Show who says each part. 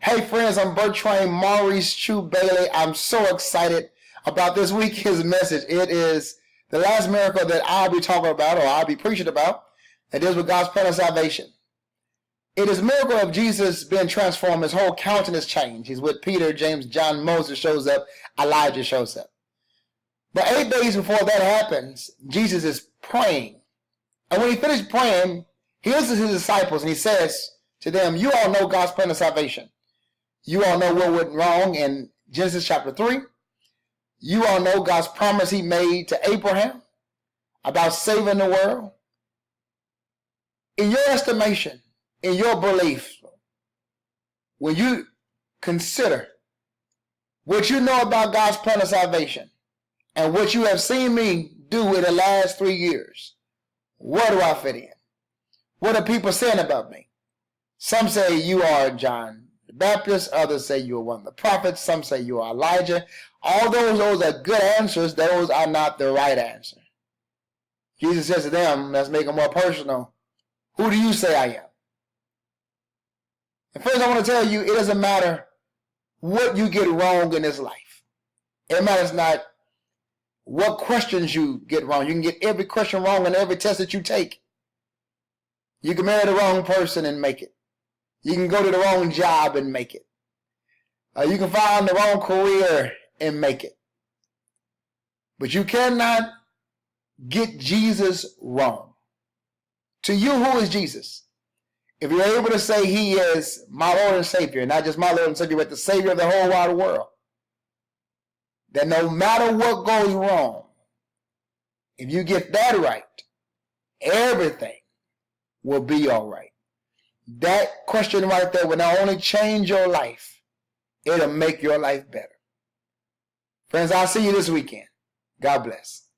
Speaker 1: Hey friends, I'm Bertrand Maurice True Bailey. I'm so excited about this week's message. It is the last miracle that I'll be talking about, or I'll be preaching about, that deals with God's plan of salvation. It is a miracle of Jesus being transformed. His whole countenance changed. He's with Peter, James, John, Moses shows up, Elijah shows up. But 8 days before that happens, Jesus is praying. And when he finished praying, he looks at his disciples and he says to them, you all know God's plan of salvation. You all know what went wrong in Genesis chapter 3. You all know God's promise he made to Abraham about saving the world. In your estimation, in your belief, when you consider what you know about God's plan of salvation and what you have seen me do in the last 3 years, where do I fit in? What are people saying about me? Some say you are John the Baptist, others say you are one of the prophets, some say you are Elijah. All those are good answers. Those are not the right answer. Jesus says to them, let's make it more personal, who do you say I am? And first I want to tell you, it doesn't matter what you get wrong in this life. It matters not what questions you get wrong. You can get every question wrong in every test that you take. You can marry the wrong person and make it. You can go to the wrong job and make it. You can find the wrong career and make it. But you cannot get Jesus wrong. To you, who is Jesus? If you're able to say he is my Lord and Savior, not just my Lord and Savior, but the Savior of the whole wide world, then no matter what goes wrong, if you get that right, everything will be all right. That question right there will not only change your life, it'll make your life better. Friends, I'll see you this weekend. God bless.